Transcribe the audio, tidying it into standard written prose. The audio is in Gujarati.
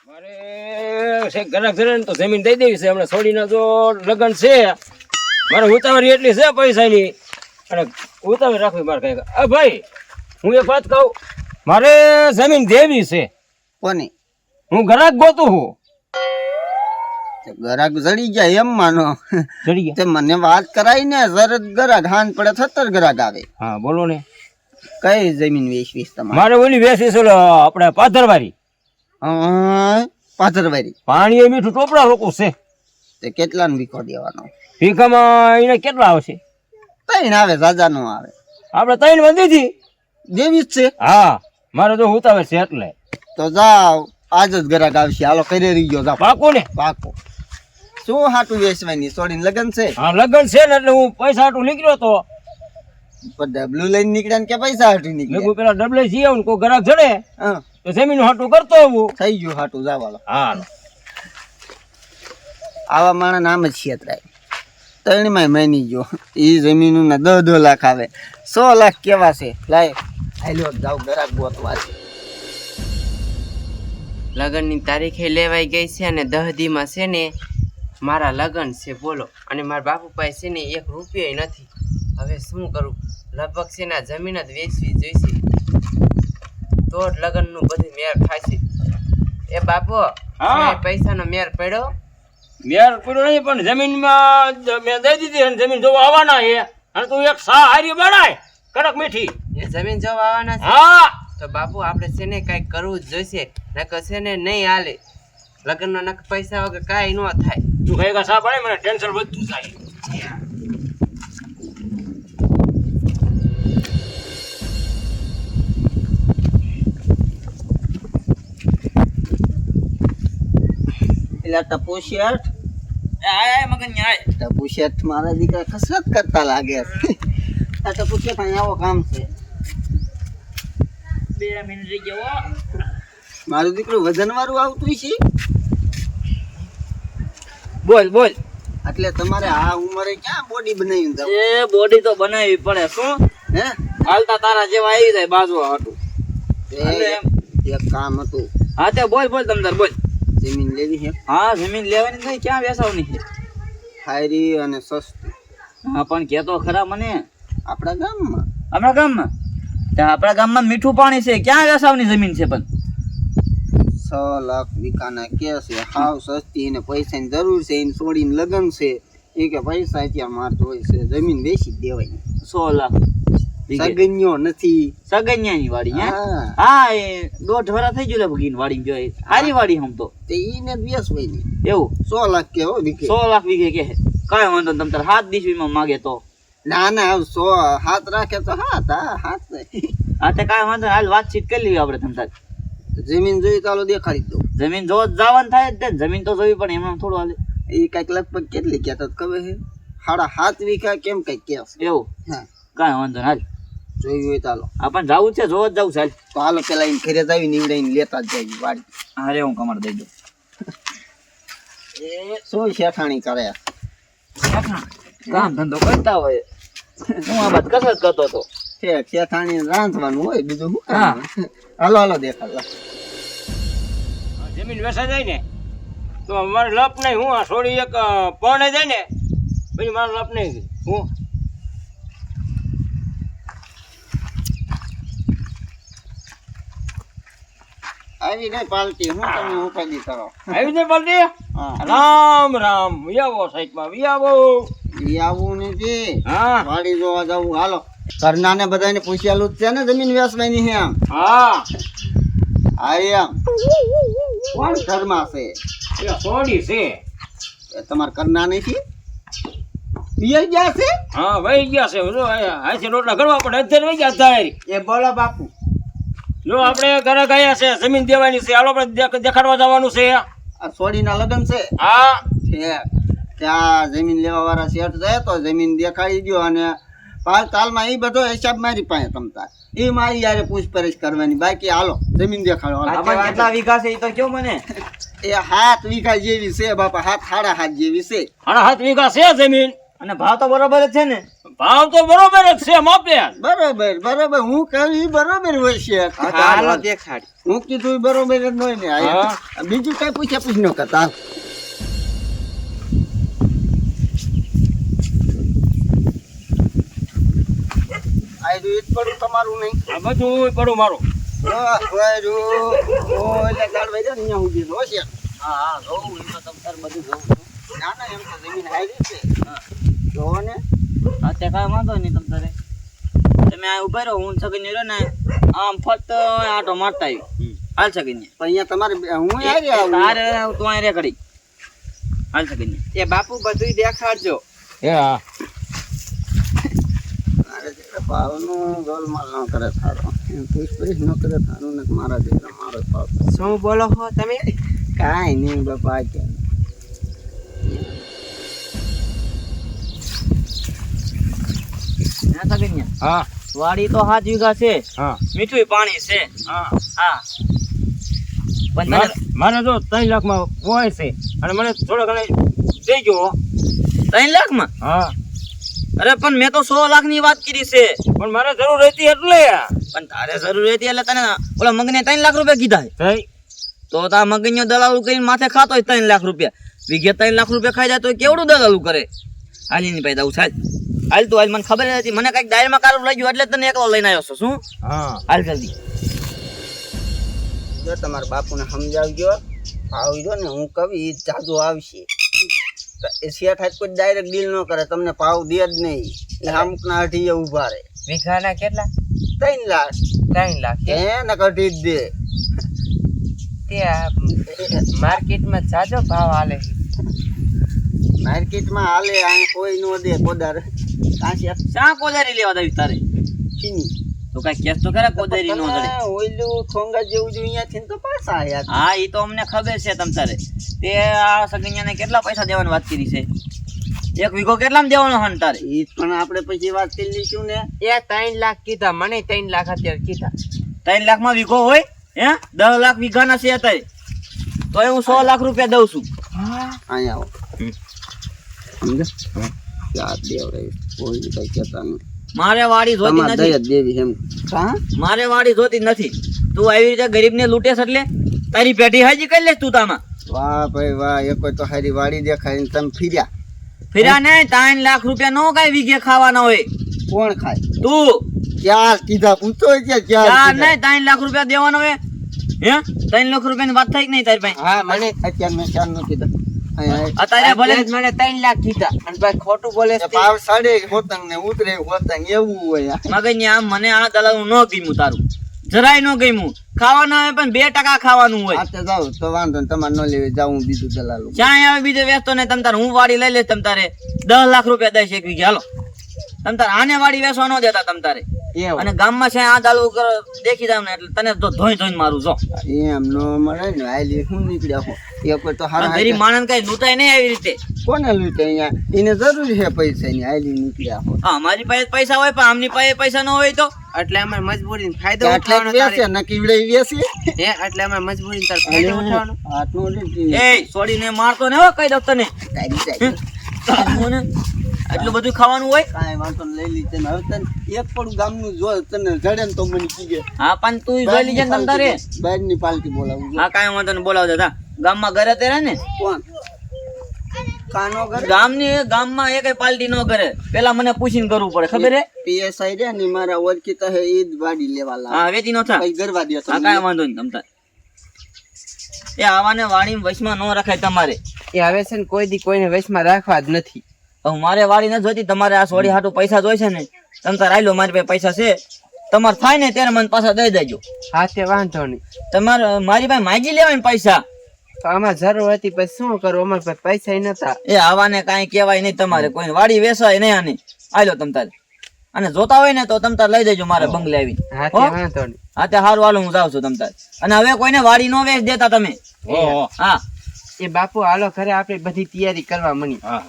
મારે છે ગરાક જરે ને તો જમીન દઈ દેવી છે. હમણાં છોડીને જો લગન છે, મારે ઉતાવળ એટલી છે પૈસાની, અને ઉતાવળ રાખવી મારે કઈ. ભાઈ હું એક વાત કહું, મારે જમીન દેવી છે. કોની? હું ગરાક ગોતું છું. ગરાક જડી ગયા એમ માનો? જડી ગયા તે મને વાત કરાઈ ને, જરત ગરાક હાન પડે 70 ગરાક આવે. હા બોલો ને. કઈ જમીન વેચવીશ તમારે? મારે ઓલી વેચી છે આપણે પાથરવારી. પાથરવારી. પાણી એ મીઠું ટોપડા લોકો છે. તે કેટલા નો વીખો દેવાનો? ભીખામાં એને કેટલા આવશે? 3 આવે, જાજા નો આવે. આપણે 3 માં દીધી દેવી જ છે. હા મારે તો ઉતાવળ છે એટલે. તો જાવ, આજ જ ગરાક આવશે. હાલો કરી રહી ગયો, જાવ. પાકો ને? પાકો. શું હાટું વેચવાની? છોડીને લગન છે? હા લગન છે ને, એટલે હું પૈસા હાટું નીકળ્યો તો. ડબલું લઈને નીકળ્યા ને કે પૈસા હાટું નીકળ્યા? મેં પેલા ડબલે જઈ આવું ને કોઈ ગ્રાહક જડે હા, તો જમીન હાટું કરતો આવું. થઈ ગયું હાટું, જાવ. હાલો. હા આવા માણસ નામ જ છેતરાય. 3 માં માની ગયો. એ જમીન ના 10 લાખ આવે, 100 લાખ કેવા છે? લાય હાલ્યો જાવ ગરાક ગોતવા છે. લગ્નની તારીખે લેવાઈ ગઈ છે અને 10 દીમાં છે ને મારા લગ્ન છે, બોલો. અને મારા બાપુ પાસે છે ને 1 રૂપિયો નથી. હવે શું કરું? લગભગ છે ને જમીન જ વેચવી જોઈશે, તો જ લગ્નનું બધું મેર ખાશે. એ બાપુ, હા. પૈસાનો મેર પડ્યો? મેર પડ્યો નહીં, પણ જમીનમાં મેં દઈ દીધી, અને જમીન જોવા આવવાના છે. અને તું એક સા હારી બનાય કડક મીઠી. એ જમીન જોવા આવવાના છે? હા તો બાપુ આપણે છે ને કઈક કરવું જ જોઈશે, નકર છે ને નહીં હાલે. લગ્નનો નકર પૈસા વગર કાંઈ ન થાય. તું કઈ સા બનાય, મને ટેન્શન વધતું જાય. એટલે ટપુ શેઠ, આય મગન આય. ટપુ શેઠ મારા દીકરા કસરત કરતા લાગે છે. આ ટપુ શેઠ અહીં આવો, કામ છે. 2 મિનિટ રહી ગયો. મારું દીકરું વજન વાળું આવતું છે. બોલ બોલ. એટલે તમારે આ ઉંમરે ક્યાં બોડી બનાવી દઉં? એ બોડી તો બનાવવી પડે. શું હે? હાલતા તારા જેવા આવી જાય બાજુ હાટું. એક કામ હતું. હા તે બોલ બોલ તમતાર બોલ. જમીન લેવી છે. હા જમીન લેવાની નહીં, ક્યાં વેસાવની છે? હારી અને સસ્તી. હા પણ કેતો ખરા મને. આપણા ગામમાં. આપણા ગામમાં? આપણા ગામમાં મીઠું પાણી છે, ક્યાં વેસાવની જમીન છે? પણ 6 લાખ વીઘાના કે છે, હાવ સસ્તી, એને પૈસાની જરૂર છે, એને છોડીને લગન છે. એ કે પૈસા અત્યારે મારતો હોય છે, જમીન વેચી જ દેવાય. 100 લાખ સગન્યો નથી. સગન્યાની વાડી? હા, હા એ 1.5 વર્ષ થઈ ગયું ભગીન વાડી જોઈ. સારી વાડી હમ તો. તે ઈને જ વેચવાય ને. એવું 100 લાખ કે હો વીઘે. 100 લાખ વીઘે કે કાંઈ વાંધો નહીં, તમ તાર 7 દિવસમાં માગે તો. ના ના, હવે 100 હાથ રાખે તો હાથ. હા હાથ નહીં. હા તે કાંઈ વાંધો નહીં, હાલ વાતચીત કરી લેવી આપણે તમ તાર. જમીન જોઈ તો હાલો દેખાડી દઉં. જમીન જો જવાનું થાય જ ને, જમીન તો જોવી પણ એમાં થોડું હાલે. એ કઈક લગભગ કેટલી કહેતા ખબર છે? 7.5 વીઘા કેમ કઈક કે છે. એવું? હા, કાંઈ વાંધો નહીં, હાલ જોયું હોય તો હાલો. આપણને જવું છે, જોવા જ જવું છે. હાલ તો હાલો પેલા એને ઘરે જાવી નીવડાઈને લેતા જ જાય વાડી. અરે હું કમાડ દઈ દઉં. શું શેઠાણી કરે? કામ ધંધો કરતા હોય. હું આ બાદ કસરત કરતો હતો. શેઠાણી રાંધવાનું હોય, બીજું શું હા. કામ? હાલો હાલો દેખાડો. જમીન વેસા જાય ને તો મારે લપ નહીં. હું આ છોડી એક પરણે જાય ને પછી મારે લપ નહીં. હું આવી નહીં પાલટી. હું તમે ઉપાડી કરો. આવી જાય પલટી. હા, રામ રામ. વિયાવો સાઈડમાં વિયાવો. ઈ આવું નથી. હા વાડી જોવા જવું. હાલો. ઘરના ને બધાને પૂછેલું જ છે ને જમીન વેચવાની છે એમ? હા હા એમ. કોણ ઘરમાં છે? એ છોડી છે. એ તમારા ઘરના નથી? પિયર ગયા છે? હા વહી ગયા છે. જો હાથી રોટલા કરવા પડે. અત્યારે વહી ગયા તારી. એ બોલો બાપુ. જો આપણે ઘરે ગયા છે, જમીન દેવાની છે. હાલો આપણે દેખાડવા જવાનું છે. આ છોડીના લગ્ન છે? હા છે. ત્યાં જમીન લેવા વાળા શેઠ જાય તો જમીન દેખાડી દો, અને 5 તાલમાં એ બધો હિસાબ મારી પાસે તમતા. એ મારી યારે પૂછપરછ કરવાની. બાકી હાલો જમીન દેખાડો. હાલો. કેટલા વીઘા છે એ તો કેવું મને? એ 7 વીઘા જેવી છે બાપા. 7 સાડા 7 જેવી છે. 7.5 વીઘા છે જમીન. અને ભાવ તો બરોબર જ છે ને? ભાવ તો બરોબર જ છે માપે. બરોબર હું કહું ઈ બરોબર હોય છે. હાલો દેખાડ. હું કીધું ઈ બરોબર જ હોય ને. હા. બીજું કઈ પૂછ ન કરતા. આ ઈ પડું તમારું નહીં. આ બધું પડું મારું. વાહ, વાયરું. એટલે ગાળ વઈ જાય ને અહીંયા સુધી તો છે. હા જોઉં એમ તો તમ તાર બધું જોઉં ના ના એમ તો જમીન હારી છે. જોવો ને. અત્યારે કાંઈ વાંધો નહીં તમ તારે તમે આ ઉભા રહો હું સગીને રહ્યો ને આમ ફક્ત આટો મારતા આવી હાલ સગીને પણ અહીંયા તમારે હું હારી આવું. તારે તું અહીં રે કરી હાલ સગીને એ બાપુ બધું દેખાડજો. એ હા. મારે દીકરા ભાવનું ગોલમાલ ન કરે થારો. એમ પૂછપરીછ ન કરે થારું ને મારા દીકરા મારો ભાવ. શું બોલો છો તમે? કાંઈ નહીં બાપા કે હા સગીને હા વાડી તો 7 વીઘા છે હા મીઠું પાણી છે હા. હા પણ મને મારે જો 3 લાખમાં હોય છે અને મને થોડો ઘણો દેજો. 3 લાખમાં હા અરે પણ મેં તો 100 લાખની વાત કરી છે પણ મારે જરૂર હતી એટલે પણ તારે જરૂર હતી એટલે તને ઓલા મગને 3 લાખ રૂપિયા કીધા થઈ. તો તા મગનનો દલાલું કરીને માથે ખાતો હોય 3 લાખ રૂપિયા વીઘે 3 લાખ રૂપિયા ખાઈ જાય તો કેવડું દલાલું કરે. હાલી ની પાઈ દઉં ચાલ હાલ તું હાલ મને ખબર નથી મને કઈક દાયરમાં કારું લાગ્યું એટલે તને એકલો લઈને આવ્યો છું શું હા હાલ જલ્દી જો તમારા બાપુને સમજાવજો. આવજો ને હું કવિ ઈ જાદુ આવશે. એ શેઠ હાથ કોઈ ડાયરેક્ટ ડીલ ન કરે તમને ભાવ દે જ નહીં. એ અમુકના અઢીએ ઊભા રહે. વીઘાના કેટલા? 3 લાખ 3 લાખ. એને કઢી જ દે. તે માર્કેટમાં જાજો ભાવ હાલે. માર્કેટમાં હાલે આ કોઈ નો દે કોદાર. કાંસી શા કોદારી લેવા દાવી તારે ચીની તો કઈ કેસ તો ખરા કોદારી નો દડે ઓઈલું ઠોંગા જેવું જ અહીંયાથી ને તો પાછા આયા. હા ઈ તો અમને ખબર છે તમ તારે તે આ સગીયાને કેટલા પૈસા દેવાની વાત કરી છે 1 વીઘો કેટલામાં દેવાનો હન તારે ઈ પણ આપણે પછી વાત કરી લઈશું ને. એ 3 લાખ કીધા મને 3 લાખ અત્યારે કીધા. 3 લાખમાં વીઘો હોય હે 10 લાખ વીઘાના છે અત્યારે તો હું 100 લાખ રૂપિયા દઉં છું અહીંયા આવો. સમજો યાદ દેવડે કોઈ કઈ કહેતા નહીં. મારે વાડી જોતી તમારે નથી દયા દેવી એમ. હા મારે વાડી જોતી નથી તું આવી રીતે ગરીબને લૂંટેસ એટલે તારી પેઢી હાજી કરી લેસ તું તામાં વાહ ભાઈ વાહ એ કોઈ તો હારી વાડી દેખાય ને તમે ફીર્યા. ફેરા ને 3 લાખ રૂપિયા નો કઈ વીઘે ખાવાના હોય કોણ ખાય? તું ક્યાં કીધા પૂછો છે ચાર ક્યાં નહીં 3 લાખ રૂપિયા દેવાનો હોય હે 3 લાખ રૂપિયાની વાત થઈ કે નહીં તારી પાસે હા મને અત્યારે મેં ચાર નો કીધા. અત્યારે ભલે જ મને 3 લાખ કીધા અને ભાઈ ખોટું બોલે છે. ભાવ સાડે હોતંગ ને ઉતરે હોતંગ એવું હોય. મગજ આમ મને આ દલાલું ન ગમ્યું તારું જરાય ન ગમ્યું ખાવાના હોય પણ 2% ખાવાનું હોય આ તો જાવ તો વાંધો ને તમારે ન લેવી જાવ હું બીજું દલાલું. ક્યાંય આવે બીજે વેચતો ને તમ તારે હું વાડી લઈ લઈશ તમ તારે 10 લાખ રૂપિયા દઈશ 1 વીઘે હાલો તમ તારે આને વાડી વેચવા ન દેતા તમ તારે એવું અને ગામમાં છે આ દાલુ દેખી જાવ ને એટલે તને તો ધોઈ ધોઈને મારું જો એમ નો મળે ને આલી હું નીકળ્યા હો. એ કોઈ તો હારા ગરીબ માણસ કઈ લૂંટાય નહીં આવી રીતે કોને લૂટે અહીંયા એને જરૂર છે પૈસાની આલી નીકળ્યા હો. હા મારી પાસે પૈસા હોય પણ આમની પાસે પૈસા ન હોય તો એટલે અમારે મજબૂરીને ફાયદો આટલે ઉઠાવવાનો વેચે તારે. નકી વડે વેચી. હે એટલે અમારે મજબૂરીને તારે ફાયદો ઉઠાવવાનો. આટલું લીધી. એ છોડીને મારતો ને હો કઈ દઉં તને તારી જાય. મને એટલું બધું ખાવાનું હોય કાંઈ વાંધો નહીં, લઈ લીધે ને. હવે તને એક પણ ગામનું જો તને જડે ને તો મને કીજે. હા પણ તું જોઈ લીજે ને તમ તારે બહારની પાલટી બોલાવું છું. હા કાંઈ વાંધો નહીં બોલાવજો તા ગામમાં ઘરે તે રહે ને કોણ કાનો ઘર ગામમાં એક પાલટી ન કરે પેલા મને પૂછીને કરવું પડે ખબર હે પીએસઆઈ રે ને મારા ઓળખીતા હે ઈ જ વાડી લેવા લાવે. હા વેચી નો થા કઈ ગરવા દે હા કાંઈ વાંધો નહીં તમ તારે એ આવાને વાડી વશમાં ન રખાય તમારે એ હવે છે ને કોઈ દી કોઈને વશમાં રાખવા જ નથી. હવે મારે વાડી ન જોતી તમારે આ સોડી હાટુ પૈસા જોઈ છે ને તમ તારે આઈ લો મારી પાસે પૈસા છે તમારે થાય ને ત્યારે મને પાછા દઈ દેજો હા તે વાંધો નહીં. તમારે મારી પાસે માગી લેવાય ને પૈસા તો આમાં જરૂર હતી પછી શું કરું અમારે પાસે પૈસા નતા. એ આવાને કાંઈ કહેવાય નહીં તમારે કોઈ વાડી વેસાય નહીં આને આઈ લો તમ તારે અને જોતા હોય ને તો તમ તારે લઈ દેજો મારે બંગલે આવીને હા તે હો? વાંધો નહીં. હા તે હારું હાલો હું જાઉં છું તમ તારે અને હવે કોઈને વાડી નો વેચ દેતા તમે ઓહો. હા એ બાપુ હાલો ઘરે આપણે બધી તૈયારી કરવા મળી. હા